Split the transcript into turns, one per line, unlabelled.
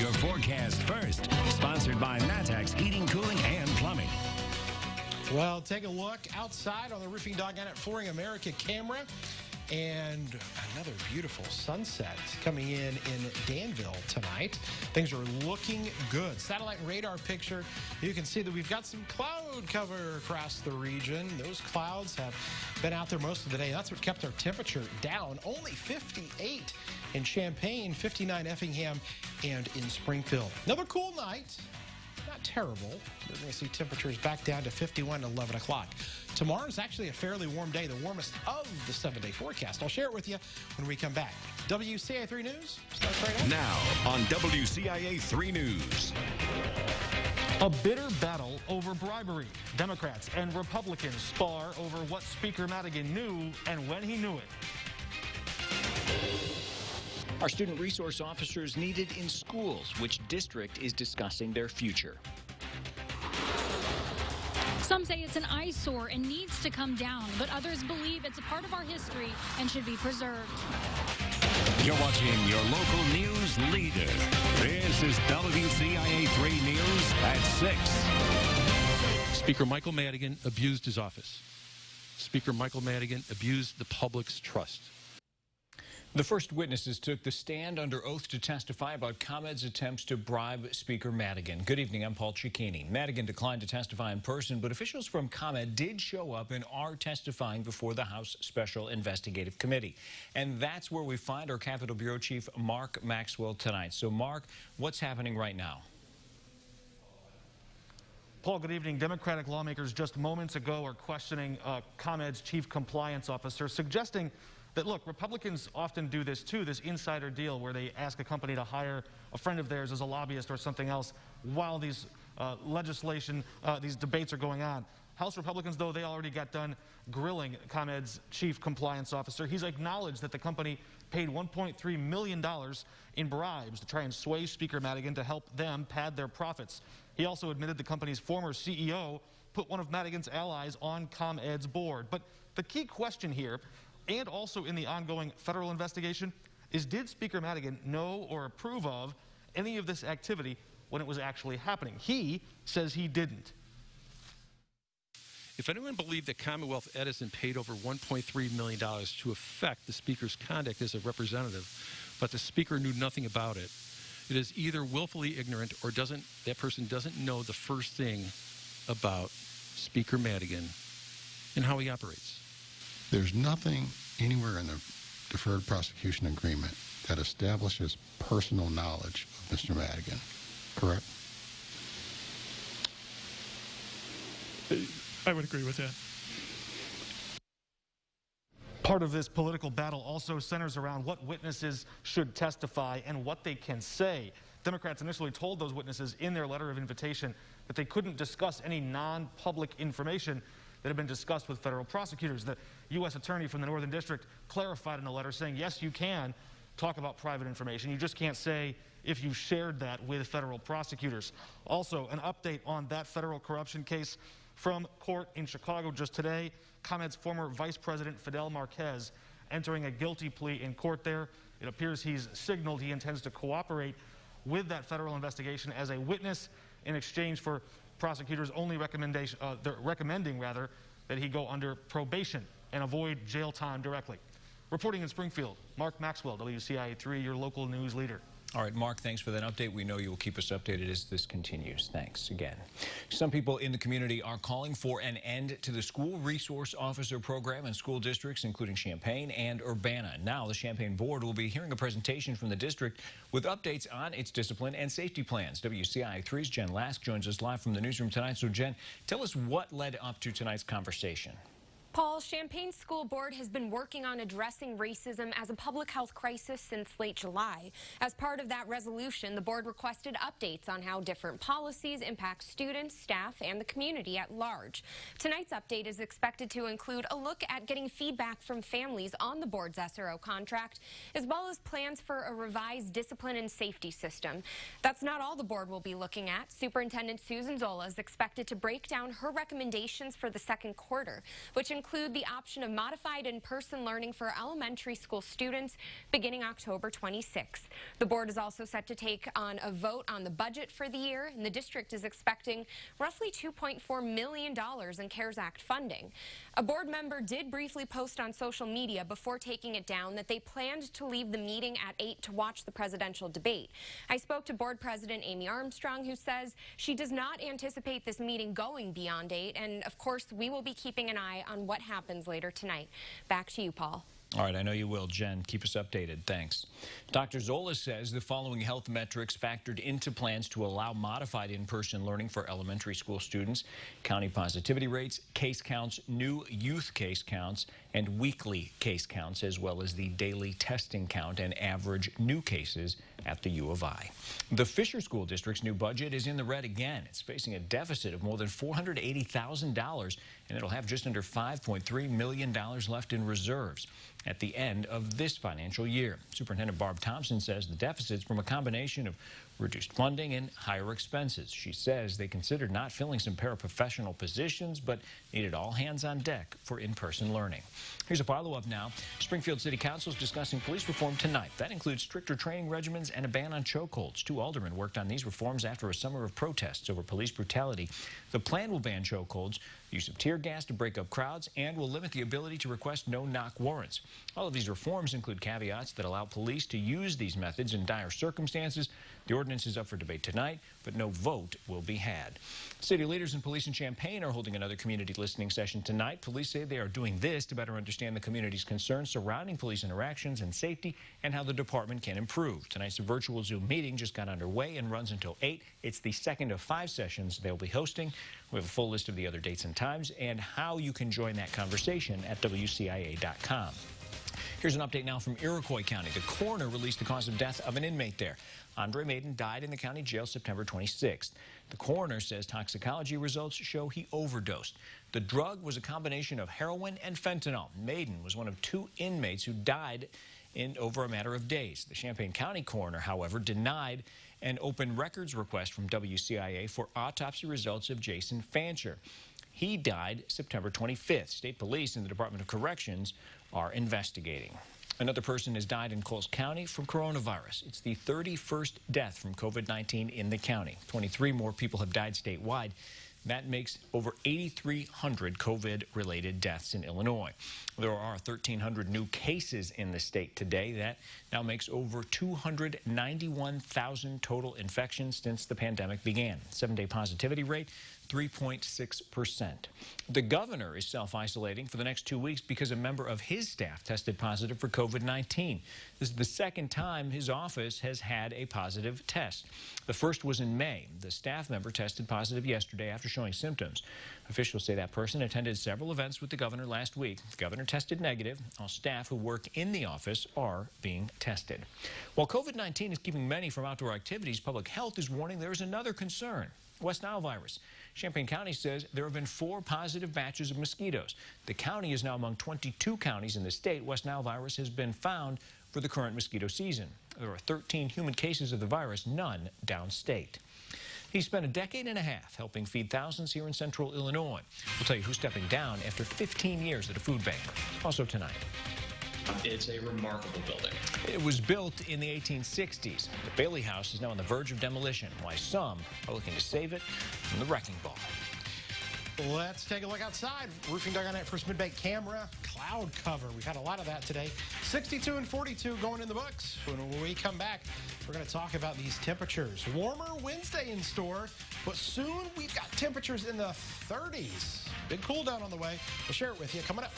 Your forecast first, sponsored by Matex Heating, Cooling, and Plumbing.
Well, take a look outside on the Roofing Dog and Flooring America camera. And another beautiful sunset coming in Danville tonight. Things are looking good. Satellite and radar picture, you can see that we've got some cloud cover across the region. Those clouds have been out there most of the day. That's what kept our temperature down. Only 58 in Champaign, 59 Effingham, and in Springfield. Another cool night. Not terrible. We're going to see temperatures back down to 51 at 11 o'clock. Tomorrow's actually a fairly warm day, the warmest of the 7-day forecast. I'll share it with you when we come back. WCIA 3 News starts right now.
Now on WCIA 3 News.
A bitter battle over bribery. Democrats and Republicans spar over what Speaker Madigan knew and when he knew it.
Are student resource officers needed in schools? Which district is discussing their future?
Some say it's an eyesore and needs to come down, but others believe it's a part of our history and should be preserved.
You're watching your local news leader. This is WCIA 3 News at 6.
Speaker Michael Madigan abused his office. Speaker Michael Madigan abused the public's trust.
The first witnesses took the stand under oath to testify about ComEd's attempts to bribe Speaker Madigan. Good evening, I'm Paul Cicchini. Madigan declined to testify in person, but officials from ComEd did show up and are testifying before the House Special Investigative Committee. And that's where we find our Capitol Bureau Chief Mark Maxwell tonight. So, Mark, what's happening right now?
Paul, good evening. Democratic lawmakers just moments ago are questioning ComEd's chief compliance officer, suggesting that, look, Republicans often do this too, this insider deal where they ask a company to hire a friend of theirs as a lobbyist or something else while these these debates are going on. House Republicans, though, they already got done grilling ComEd's chief compliance officer. He's acknowledged that the company paid $1.3 million in bribes to try and sway Speaker Madigan to help them pad their profits. He also admitted the company's former CEO put one of Madigan's allies on ComEd's board. But the key question here, and also in the ongoing federal investigation, is did Speaker Madigan know or approve of any of this activity when it was actually happening? He says he didn't.
If anyone believed that Commonwealth Edison paid over $1.3 million to affect the Speaker's conduct as a representative, but the Speaker knew nothing about it, it is either willfully ignorant or that person doesn't know the first thing about Speaker Madigan and how he operates.
There's nothing anywhere in the deferred prosecution agreement that establishes personal knowledge of Mr. Madigan, correct?
I would agree with that.
Part of this political battle also centers around what witnesses should testify and what they can say. Democrats initially told those witnesses in their letter of invitation that they couldn't discuss any non-public information that had been discussed with federal prosecutors. The U.S. attorney from the Northern District clarified in a letter saying, yes, you can talk about private information. You just can't say if you shared that with federal prosecutors. Also, an update on that federal corruption case from court in Chicago just today. ComEd's former Vice President Fidel Marquez entering a guilty plea in court there. It appears he's signaled he intends to cooperate with that federal investigation as a witness in exchange for prosecutors only recommending that he go under probation and avoid jail time directly. Reporting in Springfield, Mark Maxwell, WCIA 3, your local news leader.
All right, Mark, thanks for that update. We know you will keep us updated as this continues. Thanks again. Some people in the community are calling for an end to the school resource officer program in school districts, including Champaign and Urbana. Now, the Champaign board will be hearing a presentation from the district with updates on its discipline and safety plans. WCIA 3's Jen Lask joins us live from the newsroom tonight. So, Jen, tell us what led up to tonight's conversation.
Paul, Champaign School Board has been working on addressing racism as a public health crisis since late July. As part of that resolution, the board requested updates on how different policies impact students, staff, and the community at large. Tonight's update is expected to include a look at getting feedback from families on the board's SRO contract, as well as plans for a revised discipline and safety system. That's not all the board will be looking at. Superintendent Susan Zola is expected to break down her recommendations for the second quarter, which include the option of modified in-person learning for elementary school students beginning October 26th. The board is also set to take on a vote on the budget for the year, and the district is expecting roughly $2.4 million in CARES Act funding. A board member did briefly post on social media before taking it down that they planned to leave the meeting at 8 to watch the presidential debate. I spoke to board president Amy Armstrong, who says she does not anticipate this meeting going beyond 8, and of course we will be keeping an eye on what happens later tonight. Back to you, Paul.
All right, I know you will, Jen. Keep us updated. Thanks. Dr. Zola says the following health metrics factored into plans to allow modified in-person learning for elementary school students: county positivity rates, case counts, new youth case counts, and weekly case counts, as well as the daily testing count and average new cases at the U of I. The Fisher School District's new budget is in the red again. It's facing a deficit of more than $480,000, and it'll have just under $5.3 million left in reserves at the end of this financial year. Superintendent Barb Thompson says the deficit's from a combination of reduced funding and higher expenses. She says they considered not filling some paraprofessional positions, but needed all hands on deck for in-person learning. Here's a follow-up now. Springfield City Council is discussing police reform tonight. That includes stricter training regimens and a ban on chokeholds. 2 aldermen worked on these reforms after a summer of protests over police brutality. The plan will ban chokeholds, use of tear gas to break up crowds, and will limit the ability to request no-knock warrants. All of these reforms include caveats that allow police to use these methods in dire circumstances. The ordinance is up for debate tonight, but no vote will be had. City leaders and police in Champaign are holding another community listening session tonight. Police say they are doing this to better understand the community's concerns surrounding police interactions and safety and how the department can improve. Tonight's virtual Zoom meeting just got underway and runs until 8. It's the second of 5 sessions they'll be hosting. We have a full list of the other dates and times and how you can join that conversation at WCIA.com. Here's an update now from Iroquois County. The coroner released the cause of death of an inmate there. Andre Maiden died in the county jail September 26th. The coroner says toxicology results show he overdosed. The drug was a combination of heroin and fentanyl. Maiden was one of 2 inmates who died in over a matter of days. The Champaign County coroner, however, denied an open records request from WCIA for autopsy results of Jason Fancher. He died September 25th. State police and the Department of Corrections are investigating. Another person has died in Coles County from coronavirus. It's the 31st death from COVID-19 in the county. 23 more people have died statewide. That makes over 8,300 COVID-related deaths in Illinois. There are 1,300 new cases in the state today. That now makes over 291,000 total infections since the pandemic began. 7-day positivity rate, 3.6%. The governor is self-isolating for the next 2 weeks because a member of his staff tested positive for COVID-19. This is the second time his office has had a positive test. The first was in May. The staff member tested positive yesterday after showing symptoms. Officials say that person attended several events with the governor last week. The governor tested negative. All staff who work in the office are being tested. While COVID-19 is keeping many from outdoor activities, public health is warning there is another concern: West Nile virus. Champaign County says there have been 4 positive batches of mosquitoes. The county is now among 22 counties in the state West Nile virus has been found for the current mosquito season. There are 13 human cases of the virus, none downstate. He spent a decade and a half helping feed thousands here in central Illinois. We'll tell you who's stepping down after 15 years at a food bank. Also tonight.
It's a remarkable building.
It was built in the 1860s. The Bailey House is now on the verge of demolition, why some are looking to save it from the wrecking ball.
Let's take a look outside. Roofing Dog on Night First Midbank camera, cloud cover. We've had a lot of that today. 62 and 42 going in the books. When we come back, we're going to talk about these temperatures. Warmer Wednesday in store, but soon we've got temperatures in the 30s. Big cool down on the way. We'll share it with you coming up.